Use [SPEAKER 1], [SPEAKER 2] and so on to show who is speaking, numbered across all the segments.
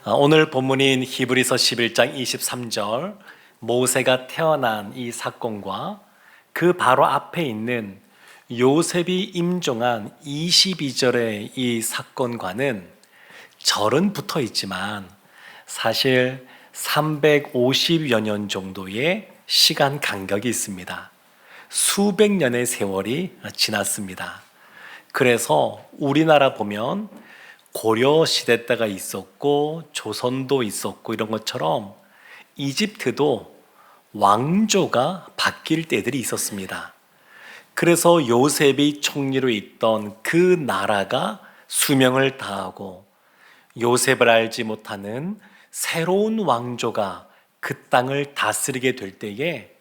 [SPEAKER 1] 오늘 본문인 히브리서 11장 23절 모세가 태어난 이 사건과 그 바로 앞에 있는 요셉이 임종한 22절의 이 사건과는 절은 붙어 있지만 사실 350여 년 정도의 시간 간격이 있습니다. 수백 년의 세월이 지났습니다. 그래서 우리나라 보면 고려 시대 때가 있었고 조선도 있었고 이런 것처럼 이집트도 왕조가 바뀔 때들이 있었습니다. 그래서 요셉이 총리로 있던 그 나라가 수명을 다하고 요셉을 알지 못하는 새로운 왕조가 그 땅을 다스리게 될 때에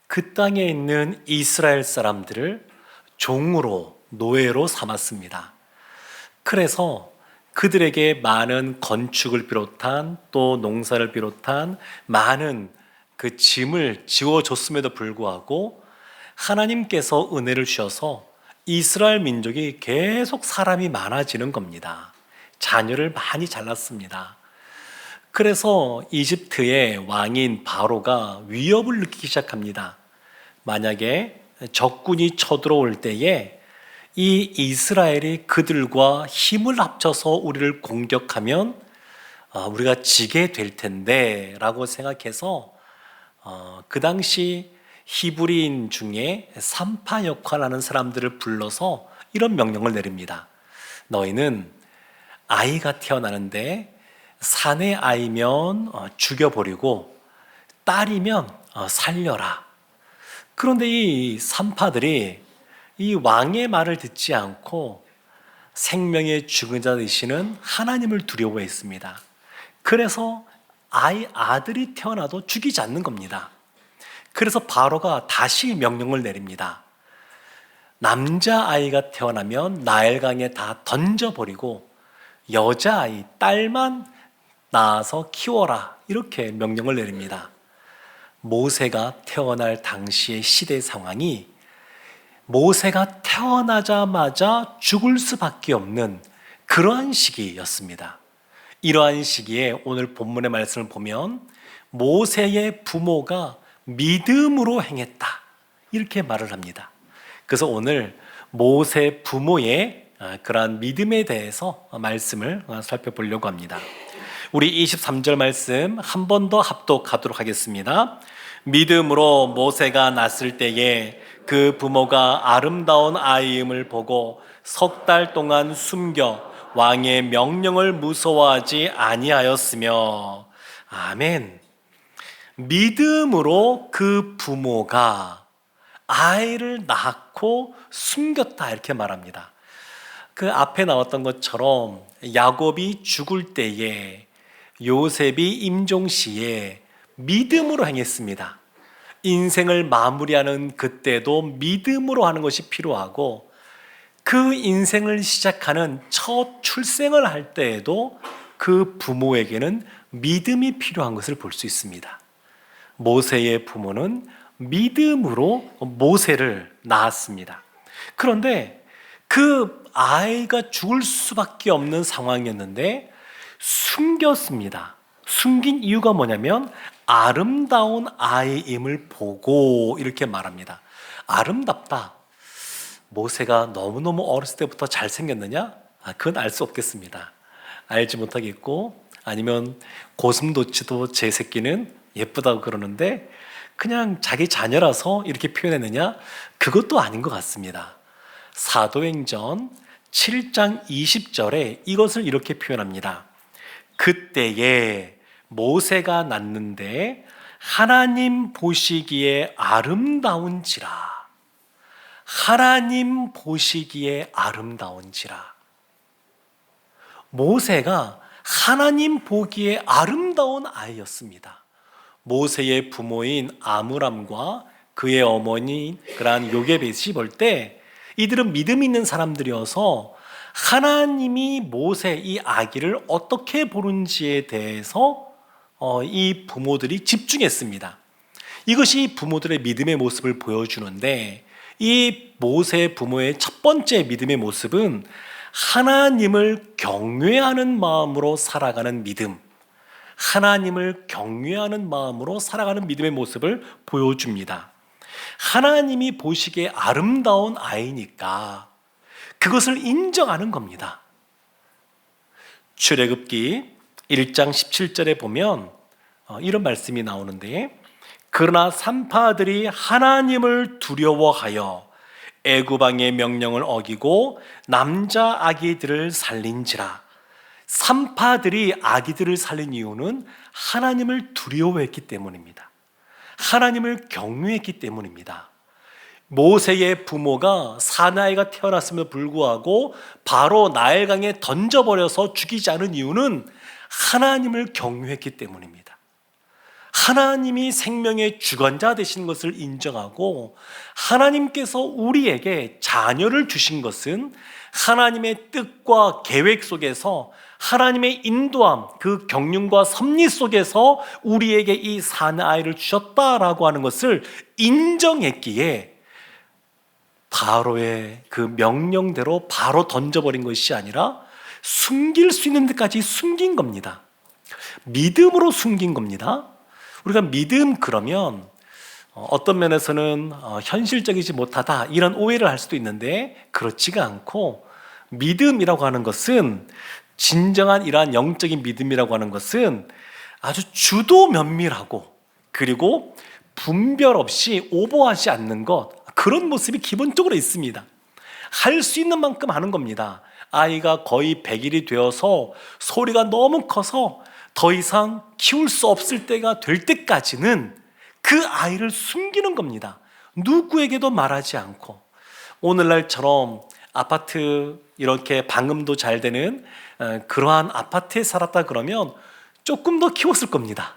[SPEAKER 1] 그 땅에 있는 이스라엘 사람들을 종으로 노예로 삼았습니다. 그래서 그들에게 많은 건축을 비롯한 또 농사를 비롯한 많은 그 짐을 지워줬음에도 불구하고 하나님께서 은혜를 주셔서 이스라엘 민족이 계속 사람이 많아지는 겁니다. 자녀를 많이 잘났습니다. 그래서 이집트의 왕인 바로가 위협을 느끼기 시작합니다. 만약에 적군이 쳐들어올 때에 이 이스라엘이 그들과 힘을 합쳐서 우리를 공격하면 우리가 지게 될 텐데 라고 생각해서 그 당시 히브리인 중에 산파 역할하는 사람들을 불러서 이런 명령을 내립니다. 너희는 아이가 태어나는데 사내 아이면 죽여버리고 딸이면 살려라. 그런데 이 산파들이 이 왕의 말을 듣지 않고 생명의 죽은 자 되시는 하나님을 두려워했습니다. 그래서 아들이 태어나도 죽이지 않는 겁니다. 그래서 바로가 다시 명령을 내립니다. 남자아이가 태어나면 나일강에 다 던져버리고 여자아이, 딸만 낳아서 키워라. 이렇게 명령을 내립니다. 모세가 태어날 당시의 시대 상황이 모세가 태어나자마자 죽을 수밖에 없는 그러한 시기였습니다. 이러한 시기에 오늘 본문의 말씀을 보면 모세의 부모가 믿음으로 행했다 이렇게 말을 합니다. 그래서 오늘 모세 부모의 그러한 믿음에 대해서 말씀을 살펴보려고 합니다. 우리 23절 말씀 한 번 더 합독하도록 하겠습니다. 믿음으로 모세가 낳았을 때에 그 부모가 아름다운 아이임을 보고 석 달 동안 숨겨 왕의 명령을 무서워하지 아니하였으며. 아멘. 믿음으로 그 부모가 아이를 낳고 숨겼다 이렇게 말합니다. 그 앞에 나왔던 것처럼 야곱이 죽을 때에 요셉이 임종 시에 믿음으로 행했습니다. 인생을 마무리하는 그때도 믿음으로 하는 것이 필요하고 그 인생을 시작하는 첫 출생을 할 때에도 그 부모에게는 믿음이 필요한 것을 볼 수 있습니다. 모세의 부모는 믿음으로 모세를 낳았습니다. 그런데 그 아이가 죽을 수밖에 없는 상황이었는데 숨겼습니다. 숨긴 이유가 뭐냐면 아름다운 아이임을 보고 이렇게 말합니다. 아름답다. 모세가 너무너무 어렸을 때부터 잘생겼느냐? 그건 알 수 없겠습니다. 알지 못하겠고 아니면 고슴도치도 제 새끼는 예쁘다고 그러는데 그냥 자기 자녀라서 이렇게 표현했느냐? 그것도 아닌 것 같습니다. 사도행전 7장 20절에 이것을 이렇게 표현합니다. 그때에 모세가 낳는데 하나님 보시기에 아름다운지라. 하나님 보시기에 아름다운지라. 모세가 하나님 보기에 아름다운 아이였습니다. 모세의 부모인 아므람과 그의 어머니 그러한 요게벳이 볼 때 이들은 믿음 있는 사람들이어서 하나님이 모세 이 아기를 어떻게 보는지에 대해서 이 부모들이 집중했습니다. 이것이 부모들의 믿음의 모습을 보여주는데 이 모세 부모의 첫 번째 믿음의 모습은 하나님을 경외하는 마음으로 살아가는 믿음, 하나님을 경외하는 마음으로 살아가는 믿음의 모습을 보여줍니다. 하나님이 보시기에 아름다운 아이니까 그것을 인정하는 겁니다. 출애굽기 1장 17절에 보면 이런 말씀이 나오는데, 그러나 산파들이 하나님을 두려워하여 애굽 왕의 명령을 어기고 남자 아기들을 살린지라. 산파들이 아기들을 살린 이유는 하나님을 두려워했기 때문입니다. 하나님을 경외했기 때문입니다. 모세의 부모가 사나이가 태어났음에도 불구하고 바로 나일강에 던져버려서 죽이지 않은 이유는 하나님을 경외했기 때문입니다. 하나님이 생명의 주관자 되시는 것을 인정하고, 하나님께서 우리에게 자녀를 주신 것은 하나님의 뜻과 계획 속에서, 하나님의 인도함, 그 경륜과 섭리 속에서 우리에게 이 사내아이를 주셨다라고 하는 것을 인정했기에 바로의 그 명령대로 바로 던져버린 것이 아니라 숨길 수 있는 데까지 숨긴 겁니다. 믿음으로 숨긴 겁니다. 우리가 믿음 그러면 어떤 면에서는 현실적이지 못하다 이런 오해를 할 수도 있는데, 그렇지가 않고, 믿음이라고 하는 것은, 진정한 이러한 영적인 믿음이라고 하는 것은 아주 주도 면밀하고, 그리고 분별 없이 오버하지 않는 것, 그런 모습이 기본적으로 있습니다. 할 수 있는 만큼 하는 겁니다. 아이가 거의 100일이 되어서 소리가 너무 커서 더 이상 키울 수 없을 때가 될 때까지는 그 아이를 숨기는 겁니다. 누구에게도 말하지 않고. 오늘날처럼 아파트 이렇게 방음도 잘 되는 그러한 아파트에 살았다 그러면 조금 더 키웠을 겁니다.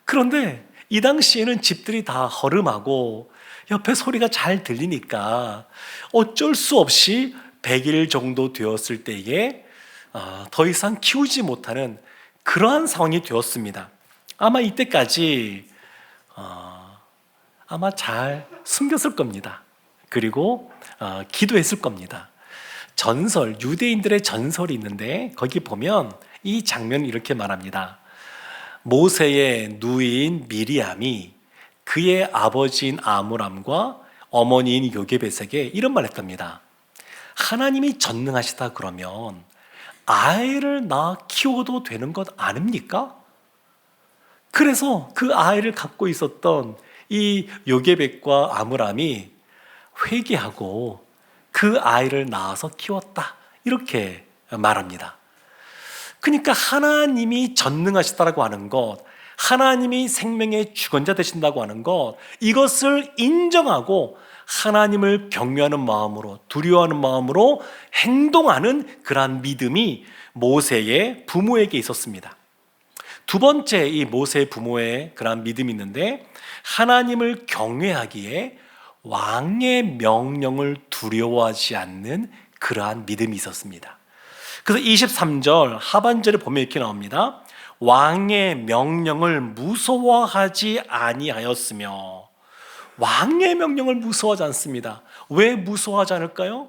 [SPEAKER 1] 그런데 이 당시에는 집들이 다 허름하고 옆에 소리가 잘 들리니까 어쩔 수 없이 100일 정도 되었을 때에 더 이상 키우지 못하는 그러한 상황이 되었습니다. 아마 이때까지 아마 잘 숨겼을 겁니다. 그리고 기도했을 겁니다. 전설, 유대인들의 전설이 있는데 거기 보면 이 장면을 이렇게 말합니다. 모세의 누이인 미리암이 그의 아버지인 아므람과 어머니인 요게벳에게 이런 말 했답니다. 하나님이 전능하시다 그러면 아이를 낳아 키워도 되는 것 아닙니까? 그래서 그 아이를 갖고 있었던 이 요게벳과 아므람이 회개하고 그 아이를 낳아서 키웠다, 이렇게 말합니다. 그러니까 하나님이 전능하시다라고 하는 것, 하나님이 생명의 주권자 되신다고 하는 것, 이것을 인정하고 하나님을 경외하는 마음으로, 두려워하는 마음으로 행동하는 그러한 믿음이 모세의 부모에게 있었습니다. 두 번째, 이 모세의 부모의 그러한 믿음이 있는데, 하나님을 경외하기에 왕의 명령을 두려워하지 않는 그러한 믿음이 있었습니다. 그래서 23절 하반절에 보면 이렇게 나옵니다. 왕의 명령을 무서워하지 아니하였으며. 왕의 명령을 무서워하지 않습니다. 왜 무서워하지 않을까요?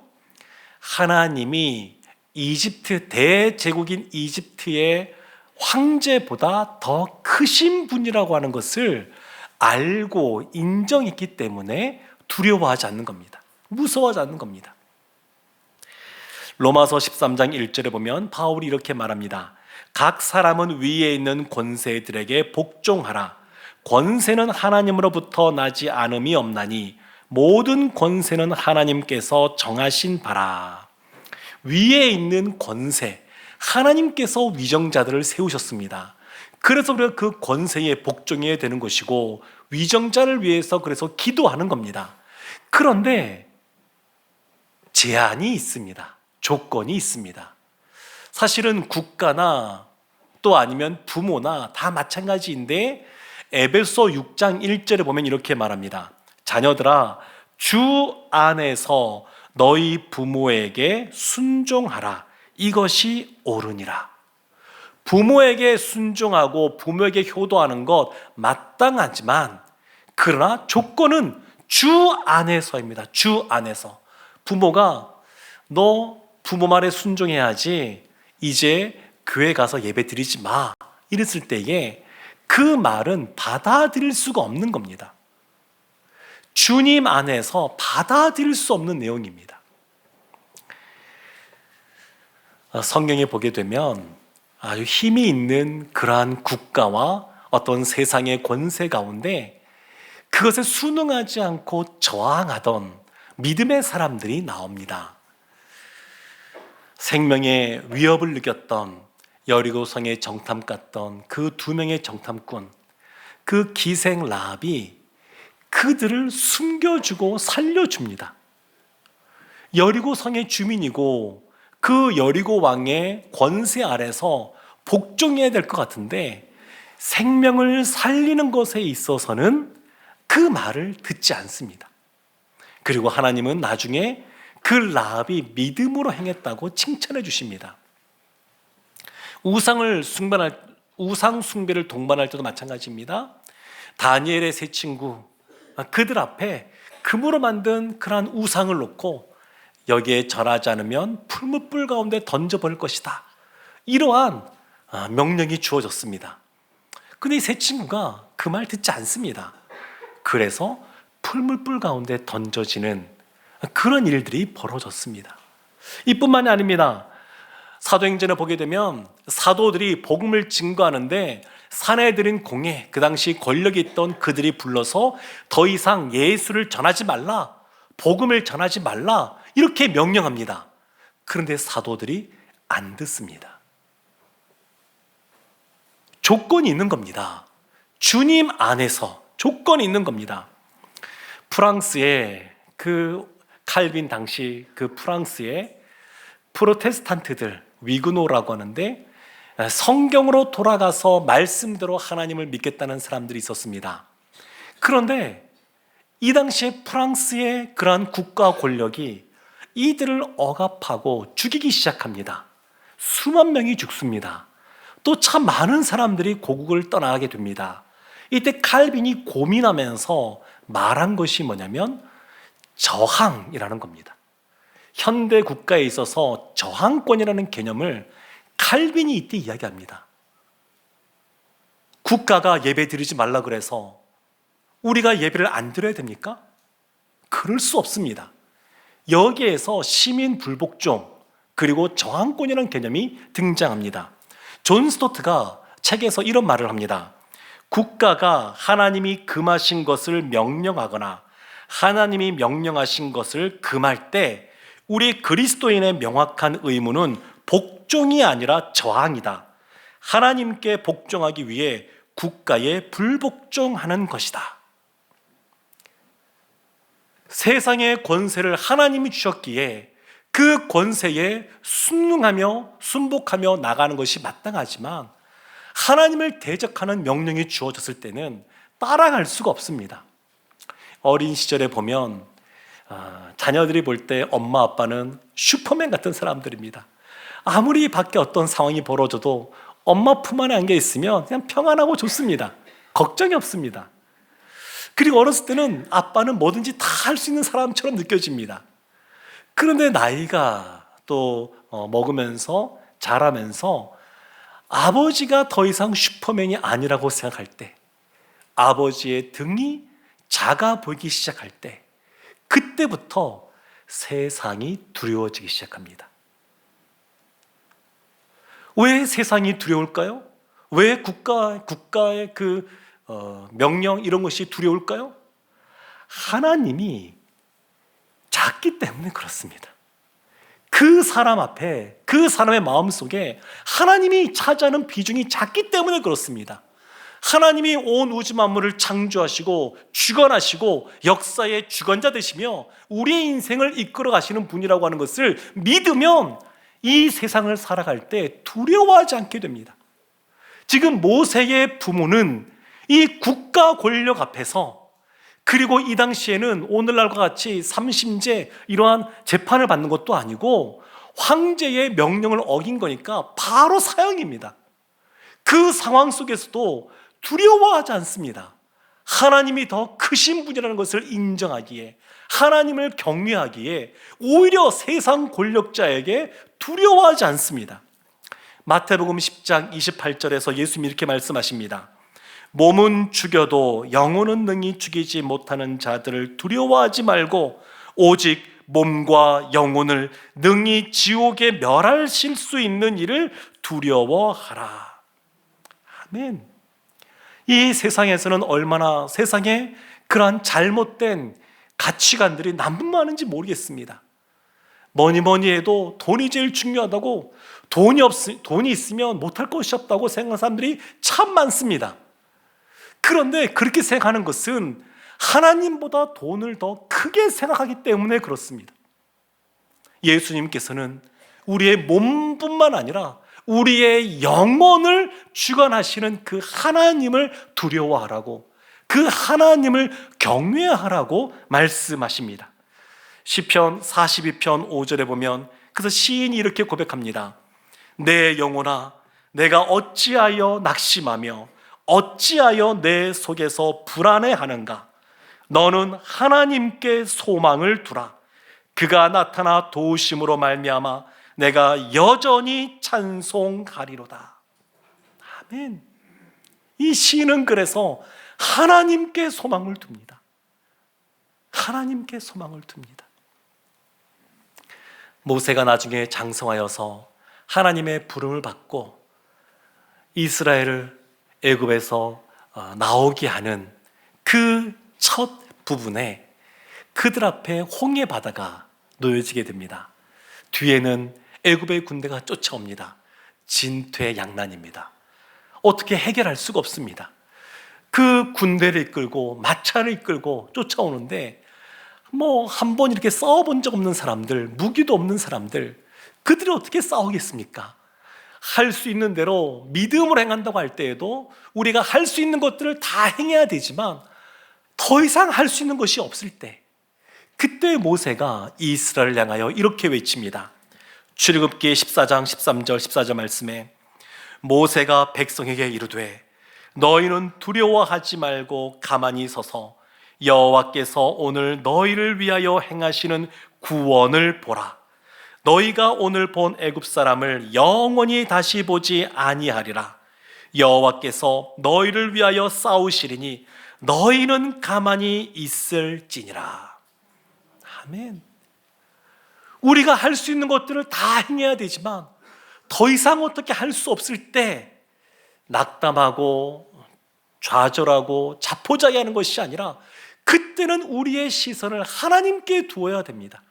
[SPEAKER 1] 하나님이 이집트, 대제국인 이집트의 황제보다 더 크신 분이라고 하는 것을 알고 인정했기 때문에 두려워하지 않는 겁니다. 무서워하지 않는 겁니다. 로마서 13장 1절에 보면 바울이 이렇게 말합니다. 각 사람은 위에 있는 권세들에게 복종하라. 권세는 하나님으로부터 나지 않음이 없나니 모든 권세는 하나님께서 정하신 바라. 위에 있는 권세, 하나님께서 위정자들을 세우셨습니다. 그래서 우리가 그 권세에 복종해야 되는 것이고, 위정자를 위해서 그래서 기도하는 겁니다. 그런데 제한이 있습니다. 조건이 있습니다. 사실은 국가나 또 아니면 부모나 다 마찬가지인데, 에베소 6장 1절에 보면 이렇게 말합니다. 자녀들아, 주 안에서 너희 부모에게 순종하라. 이것이 옳으니라. 부모에게 순종하고 부모에게 효도하는 것 마땅하지만, 그러나 조건은 주 안에서입니다. 주 안에서. 부모가 너 부모 말에 순종해야지, 이제 교회 가서 예배 드리지 마, 이랬을 때에 그 말은 받아들일 수가 없는 겁니다. 주님 안에서 받아들일 수 없는 내용입니다. 성경에 보게 되면 아주 힘이 있는 그러한 국가와 어떤 세상의 권세 가운데 그것에 순응하지 않고 저항하던 믿음의 사람들이 나옵니다. 생명의 위협을 느꼈던 여리고성에 정탐 갔던 그 두 명의 정탐꾼, 그 기생 라합이 그들을 숨겨주고 살려줍니다. 여리고성의 주민이고 그 여리고 왕의 권세 아래서 복종해야 될 것 같은데 생명을 살리는 것에 있어서는 그 말을 듣지 않습니다. 그리고 하나님은 나중에 그 라합이 믿음으로 행했다고 칭찬해 주십니다. 우상 숭배를 동반할 때도 마찬가지입니다. 다니엘의 세 친구, 그들 앞에 금으로 만든 그러한 우상을 놓고 여기에 절하지 않으면 풀무불 가운데 던져버릴 것이다, 이러한 명령이 주어졌습니다. 근데 이 세 친구가 그 말 듣지 않습니다. 그래서 풀무불 가운데 던져지는 그런 일들이 벌어졌습니다. 이뿐만이 아닙니다. 사도행전에 보게 되면 사도들이 복음을 증거하는데 사내들인 공회, 그 당시 권력이 있던 그들이 불러서 더 이상 예수를 전하지 말라, 복음을 전하지 말라, 이렇게 명령합니다. 그런데 사도들이 안 듣습니다. 조건이 있는 겁니다. 주님 안에서 조건이 있는 겁니다. 프랑스의 그 칼빈 당시 그 프랑스의 프로테스탄트들, 위그노라고 하는데 성경으로 돌아가서 말씀대로 하나님을 믿겠다는 사람들이 있었습니다. 그런데 이 당시에 프랑스의 그러한 국가 권력이 이들을 억압하고 죽이기 시작합니다. 수만 명이 죽습니다. 또 참 많은 사람들이 고국을 떠나게 됩니다. 이때 칼빈이 고민하면서 말한 것이 뭐냐면 저항이라는 겁니다. 현대 국가에 있어서 저항권이라는 개념을 칼빈이 이때 이야기합니다. 국가가 예배 드리지 말라 그래서 우리가 예배를 안 드려야 됩니까? 그럴 수 없습니다. 여기에서 시민 불복종 그리고 저항권이라는 개념이 등장합니다. 존 스토트가 책에서 이런 말을 합니다. 국가가 하나님이 금하신 것을 명령하거나 하나님이 명령하신 것을 금할 때 우리 그리스도인의 명확한 의무는 복종이 아니라 저항이다. 하나님께 복종하기 위해 국가에 불복종하는 것이다. 세상의 권세를 하나님이 주셨기에 그 권세에 순응하며 순복하며 나가는 것이 마땅하지만 하나님을 대적하는 명령이 주어졌을 때는 따라갈 수가 없습니다. 어린 시절에 보면 자녀들이 볼 때 엄마 아빠는 슈퍼맨 같은 사람들입니다. 아무리 밖에 어떤 상황이 벌어져도 엄마 품 안에 안겨 있으면 그냥 평안하고 좋습니다. 걱정이 없습니다. 그리고 어렸을 때는 아빠는 뭐든지 다 할 수 있는 사람처럼 느껴집니다. 그런데 나이가 또 먹으면서 자라면서 아버지가 더 이상 슈퍼맨이 아니라고 생각할 때, 아버지의 등이 작아 보이기 시작할 때, 그때부터 세상이 두려워지기 시작합니다. 왜 세상이 두려울까요? 왜 국가의 그 명령 이런 것이 두려울까요? 하나님이 작기 때문에 그렇습니다. 그 사람 앞에, 그 사람의 마음속에 하나님이 차지하는 비중이 작기 때문에 그렇습니다. 하나님이 온 우주 만물을 창조하시고 주관하시고 역사의 주관자 되시며 우리의 인생을 이끌어 가시는 분이라고 하는 것을 믿으면 이 세상을 살아갈 때 두려워하지 않게 됩니다. 지금 모세의 부모는 이 국가 권력 앞에서, 그리고 이 당시에는 오늘날과 같이 삼심제 이러한 재판을 받는 것도 아니고 황제의 명령을 어긴 거니까 바로 사형입니다. 그 상황 속에서도 두려워하지 않습니다. 하나님이 더 크신 분이라는 것을 인정하기에, 하나님을 경외하기에 오히려 세상 권력자에게 두려워하지 않습니다. 마태복음 10장 28절에서 예수님이 이렇게 말씀하십니다. 몸은 죽여도 영혼은 능히 죽이지 못하는 자들을 두려워하지 말고 오직 몸과 영혼을 능히 지옥에 멸하실 수 있는 이를 두려워하라. 아멘. 이 세상에서는 얼마나 세상에 그러한 잘못된 가치관들이 난무하는지 모르겠습니다. 뭐니 해도 돈이 제일 중요하다고, 돈이 있으면 못할 것이 없다고 생각하는 사람들이 참 많습니다. 그런데 그렇게 생각하는 것은 하나님보다 돈을 더 크게 생각하기 때문에 그렇습니다. 예수님께서는 우리의 몸뿐만 아니라 우리의 영혼을 주관하시는 그 하나님을 두려워하라고, 그 하나님을 경외하라고 말씀하십니다. 시편 42편 5절에 보면 그래서 시인이 이렇게 고백합니다. 내 영혼아, 내가 어찌하여 낙심하며 어찌하여 내 속에서 불안해하는가? 너는 하나님께 소망을 두라. 그가 나타나 도우심으로 말미암아 내가 여전히 찬송하리로다. 아멘. 이 시인은 그래서 하나님께 소망을 둡니다. 하나님께 소망을 둡니다. 모세가 나중에 장성하여서 하나님의 부름을 받고 이스라엘을 애굽에서 나오게 하는 그 첫 부분에 그들 앞에 홍해 바다가 놓여지게 됩니다. 뒤에는 애굽의 군대가 쫓아옵니다. 진퇴양난입니다. 어떻게 해결할 수가 없습니다. 그 군대를 이끌고 마차를 이끌고 쫓아오는데 한 번 이렇게 싸워본 적 없는 사람들, 무기도 없는 사람들, 그들이 어떻게 싸우겠습니까? 할 수 있는 대로 믿음으로 행한다고 할 때에도 우리가 할 수 있는 것들을 다 행해야 되지만 더 이상 할 수 있는 것이 없을 때, 그때 모세가 이스라엘을 향하여 이렇게 외칩니다. 출애굽기 14장 13절 14절 말씀에 모세가 백성에게 이르되 너희는 두려워하지 말고 가만히 서서 여호와께서 오늘 너희를 위하여 행하시는 구원을 보라. 너희가 오늘 본 애굽 사람을 영원히 다시 보지 아니하리라. 여호와께서 너희를 위하여 싸우시리니 너희는 가만히 있을지니라. 아멘. 우리가 할 수 있는 것들을 다 행해야 되지만 더 이상 어떻게 할 수 없을 때 낙담하고 좌절하고 자포자기하는 것이 아니라 그때는 우리의 시선을 하나님께 두어야 됩니다.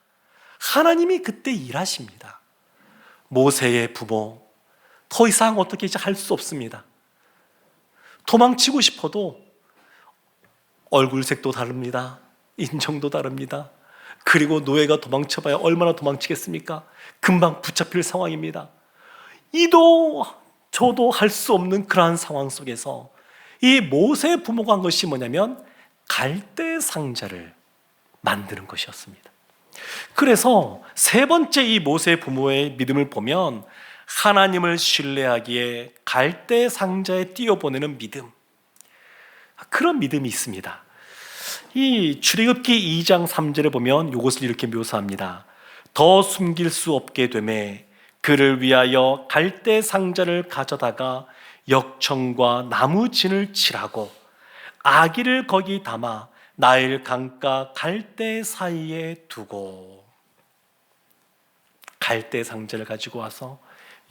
[SPEAKER 1] 하나님이 그때 일하십니다. 모세의 부모, 더 이상 어떻게 이제 할 수 없습니다. 도망치고 싶어도 얼굴색도 다릅니다. 인종도 다릅니다. 그리고 노예가 도망쳐봐야 얼마나 도망치겠습니까? 금방 붙잡힐 상황입니다. 이도 저도 할 수 없는 그러한 상황 속에서 이 모세 부모가 한 것이 뭐냐면 갈대 상자를 만드는 것이었습니다. 그래서 세 번째 이 모세 부모의 믿음을 보면 하나님을 신뢰하기에 갈대 상자에 띄워보내는 믿음, 그런 믿음이 있습니다. 이 출애굽기 2장 3절에 보면 이것을 이렇게 묘사합니다. 더 숨길 수 없게 되매 그를 위하여 갈대 상자를 가져다가 역청과 나무진을 칠하고 아기를 거기 담아 나일 강가 갈대 사이에 두고, 갈대 상자를 가지고 와서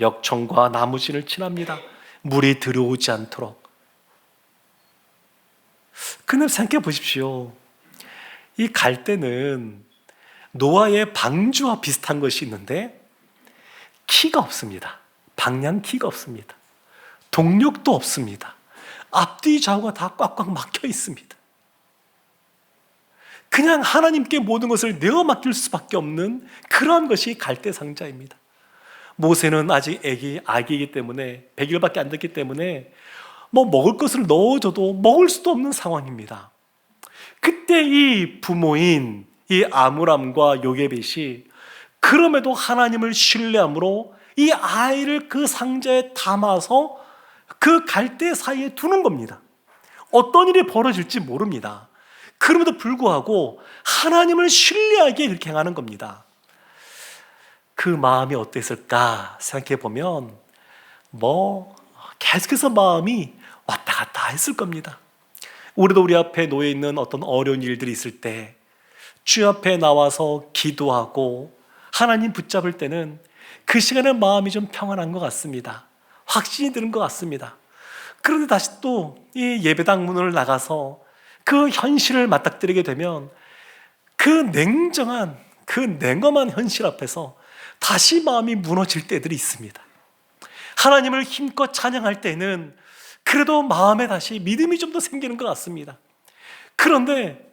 [SPEAKER 1] 역청과 나무진을 칠합니다. 물이 들어오지 않도록. 근데 생각해 보십시오. 이 갈대는 노아의 방주와 비슷한 것이 있는데 키가 없습니다. 방향 키가 없습니다. 동력도 없습니다. 앞뒤 좌우가 다 꽉꽉 막혀 있습니다. 그냥 하나님께 모든 것을 내어 맡길 수밖에 없는 그러한 것이 갈대 상자입니다. 모세는 아직 아기이기 때문에 100일밖에 안 됐기 때문에 먹을 것을 넣어줘도 먹을 수도 없는 상황입니다. 그때 이 부모인 이 아므람과 요게벳이 그럼에도 하나님을 신뢰함으로 이 아이를 그 상자에 담아서 그 갈대 사이에 두는 겁니다. 어떤 일이 벌어질지 모릅니다. 그럼에도 불구하고 하나님을 신뢰하기에 그렇게 행하는 겁니다. 그 마음이 어땠을까 생각해 보면 계속해서 마음이 왔다 갔다 했을 겁니다. 우리도 우리 앞에 놓여 있는 어떤 어려운 일들이 있을 때 주 앞에 나와서 기도하고 하나님 붙잡을 때는 그 시간에 마음이 좀 평안한 것 같습니다. 확신이 드는 것 같습니다. 그런데 다시 또 이 예배당 문을 나가서 그 현실을 맞닥뜨리게 되면 그 냉정한, 그 냉엄한 현실 앞에서 다시 마음이 무너질 때들이 있습니다. 하나님을 힘껏 찬양할 때는 그래도 마음에 다시 믿음이 좀 더 생기는 것 같습니다. 그런데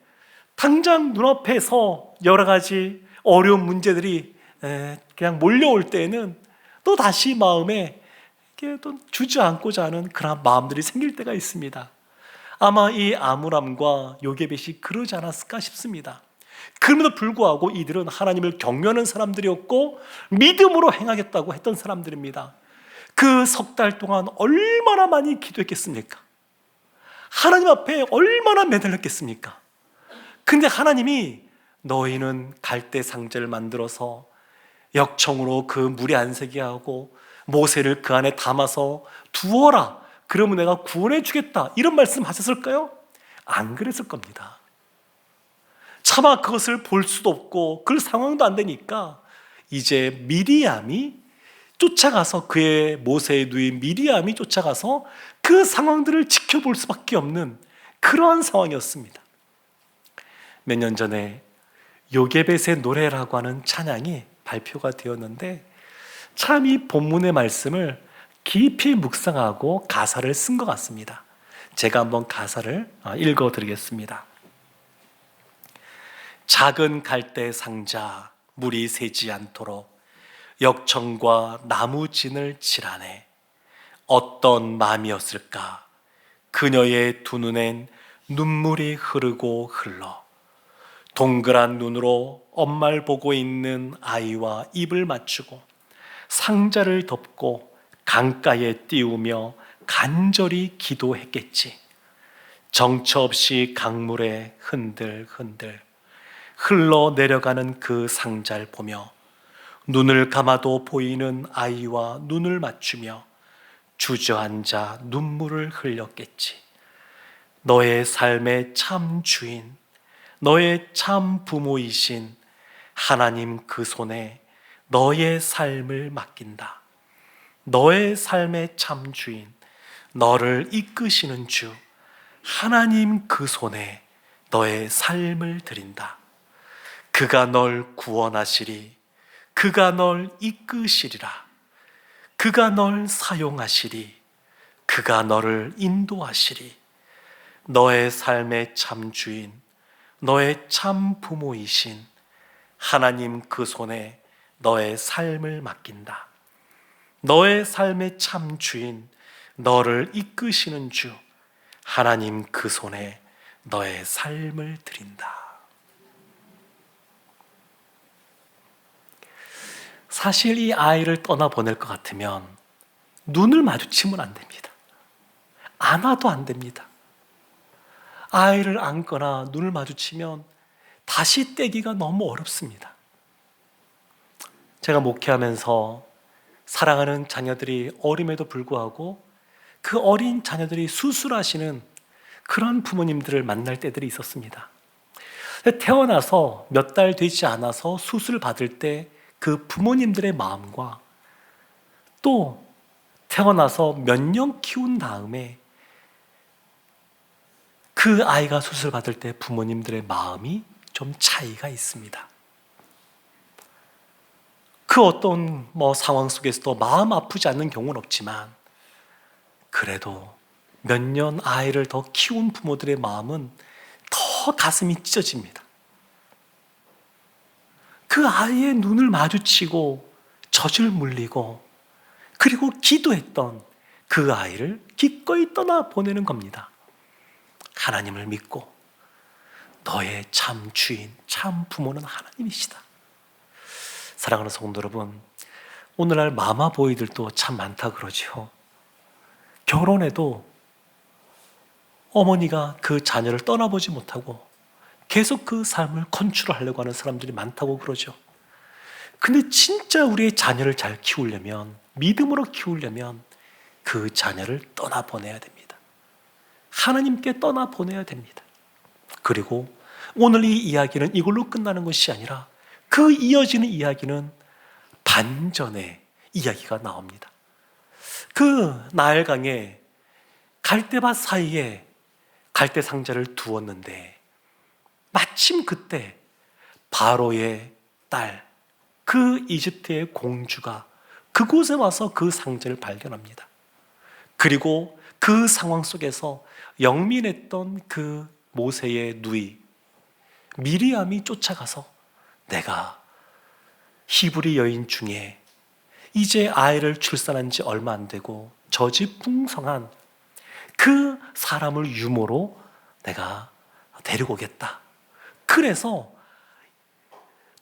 [SPEAKER 1] 당장 눈앞에서 여러 가지 어려운 문제들이 그냥 몰려올 때에는 또 다시 마음에 또 주저앉고자 하는 그런 마음들이 생길 때가 있습니다. 아마 이 아므람과 요게벳이 그러지 않았을까 싶습니다. 그럼에도 불구하고 이들은 하나님을 경외하는 사람들이었고 믿음으로 행하겠다고 했던 사람들입니다. 그 석 달 동안 얼마나 많이 기도했겠습니까? 하나님 앞에 얼마나 매달렸겠습니까? 근데 하나님이 너희는 갈대 상자를 만들어서 역청으로 그 물에 안새게 하고 모세를 그 안에 담아서 두어라, 그러면 내가 구원해 주겠다, 이런 말씀 하셨을까요? 안 그랬을 겁니다. 차마 그것을 볼 수도 없고 그 상황도 안 되니까 이제 미리암이 쫓아가서, 그의 모세의 누이 미리암이 쫓아가서 그 상황들을 지켜볼 수밖에 없는 그러한 상황이었습니다. 몇 년 전에 요게벳의 노래라고 하는 찬양이 발표가 되었는데 참 이 본문의 말씀을 깊이 묵상하고 가사를 쓴 것 같습니다. 제가 한번 가사를 읽어드리겠습니다. 작은 갈대 상자 물이 새지 않도록 역청과 나무진을 칠하네. 어떤 마음이었을까? 그녀의 두 눈엔 눈물이 흐르고 흘러 동그란 눈으로 엄마를 보고 있는 아이와 입을 맞추고 상자를 덮고 강가에 띄우며 간절히 기도했겠지. 정처 없이 강물에 흔들흔들 흘러내려가는 그 상자를 보며 눈을 감아도 보이는 아이와 눈을 맞추며 주저앉아 눈물을 흘렸겠지. 너의 삶의 참 주인, 너의 참 부모이신 하나님 그 손에 너의 삶을 맡긴다. 너의 삶의 참 주인, 너를 이끄시는 주 하나님 그 손에 너의 삶을 드린다. 그가 널 구원하시리. 그가 널 이끄시리라. 그가 널 사용하시리. 그가 너를 인도하시리. 너의 삶의 참 주인, 너의 참 부모이신 하나님 그 손에 너의 삶을 맡긴다. 너의 삶의 참 주인, 너를 이끄시는 주 하나님 그 손에 너의 삶을 드린다. 사실 이 아이를 떠나보낼 것 같으면 눈을 마주치면 안 됩니다. 안아도 안 됩니다. 아이를 안거나 눈을 마주치면 다시 떼기가 너무 어렵습니다. 제가 목회하면서 사랑하는 자녀들이 어림에도 불구하고 그 어린 자녀들이 수술하시는 그런 부모님들을 만날 때들이 있었습니다. 태어나서 몇 달 되지 않아서 수술을 받을 때 그 부모님들의 마음과 또 태어나서 몇 년 키운 다음에 그 아이가 수술 받을 때 부모님들의 마음이 좀 차이가 있습니다. 그 어떤 상황 속에서도 마음 아프지 않는 경우는 없지만 그래도 몇 년 아이를 더 키운 부모들의 마음은 더 가슴이 찢어집니다. 그 아이의 눈을 마주치고 젖을 물리고 그리고 기도했던 그 아이를 기꺼이 떠나보내는 겁니다. 하나님을 믿고 너의 참 주인, 참 부모는 하나님이시다. 사랑하는 성도 여러분, 오늘날 마마보이들도 참 많다 그러죠. 결혼해도 어머니가 그 자녀를 떠나보지 못하고 계속 그 삶을 컨트롤하려고 하는 사람들이 많다고 그러죠. 근데 진짜 우리의 자녀를 잘 키우려면, 믿음으로 키우려면 그 자녀를 떠나보내야 됩니다. 하나님께 떠나보내야 됩니다. 그리고 오늘 이 이야기는 이걸로 끝나는 것이 아니라 그 이어지는 이야기는 반전의 이야기가 나옵니다. 그 나일강에 갈대밭 사이에 갈대 상자를 두었는데 마침 그때 바로의 딸, 그 이집트의 공주가 그곳에 와서 그 상자를 발견합니다. 그리고 그 상황 속에서 영민했던 그 모세의 누이 미리암이 쫓아가서 내가 히브리 여인 중에 이제 아이를 출산한 지 얼마 안 되고 저지풍성한 그 사람을 유모로 내가 데리고 오겠다. 그래서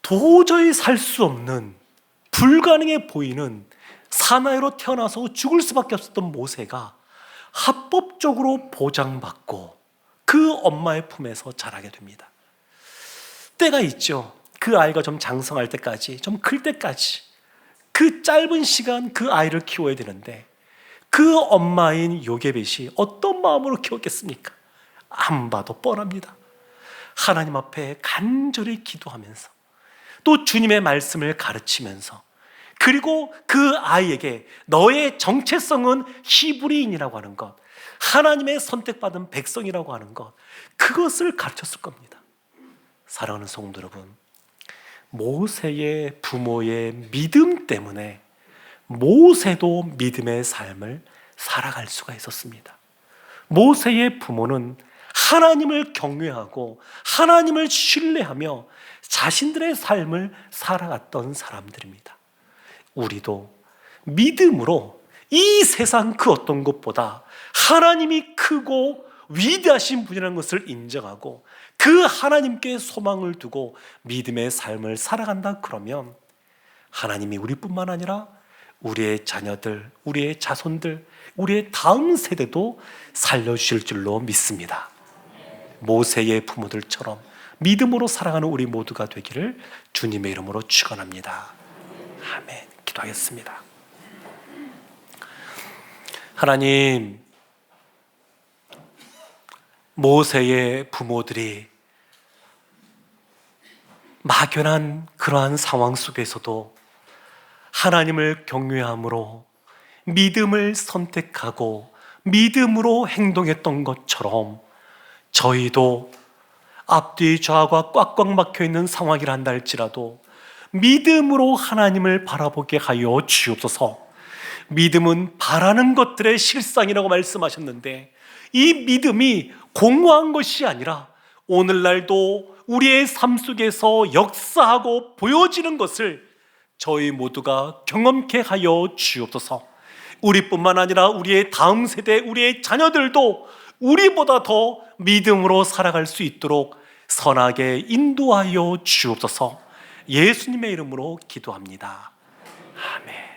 [SPEAKER 1] 도저히 살 수 없는 불가능해 보이는 사나이로 태어나서 죽을 수밖에 없었던 모세가 합법적으로 보장받고 그 엄마의 품에서 자라게 됩니다. 때가 있죠. 그 아이가 좀 장성할 때까지, 좀 클 때까지 그 짧은 시간 그 아이를 키워야 되는데 그 엄마인 요게벳이 어떤 마음으로 키웠겠습니까? 안 봐도 뻔합니다. 하나님 앞에 간절히 기도하면서 또 주님의 말씀을 가르치면서 그리고 그 아이에게 너의 정체성은 히브리인이라고 하는 것, 하나님의 선택받은 백성이라고 하는 것, 그것을 가르쳤을 겁니다. 사랑하는 성도 여러분, 모세의 부모의 믿음 때문에 모세도 믿음의 삶을 살아갈 수가 있었습니다. 모세의 부모는 하나님을 경외하고 하나님을 신뢰하며 자신들의 삶을 살아갔던 사람들입니다. 우리도 믿음으로 이 세상 그 어떤 것보다 하나님이 크고 위대하신 분이라는 것을 인정하고 그 하나님께 소망을 두고 믿음의 삶을 살아간다 그러면 하나님이 우리뿐만 아니라 우리의 자녀들, 우리의 자손들, 우리의 다음 세대도 살려주실 줄로 믿습니다. 모세의 부모들처럼 믿음으로 살아가는 우리 모두가 되기를 주님의 이름으로 축원합니다. 아멘. 기도하겠습니다. 하나님, 모세의 부모들이 막연한 그러한 상황 속에서도 하나님을 경외함으로 믿음을 선택하고 믿음으로 행동했던 것처럼 저희도 앞뒤 좌우가 꽉꽉 막혀있는 상황이라 한다 할지라도 믿음으로 하나님을 바라보게 하여 주옵소서. 믿음은 바라는 것들의 실상이라고 말씀하셨는데 이 믿음이 공허한 것이 아니라 오늘날도 우리의 삶 속에서 역사하고 보여지는 것을 저희 모두가 경험케 하여 주옵소서. 우리뿐만 아니라 우리의 다음 세대, 우리의 자녀들도 우리보다 더 믿음으로 살아갈 수 있도록 선하게 인도하여 주옵소서. 예수님의 이름으로 기도합니다. 아멘.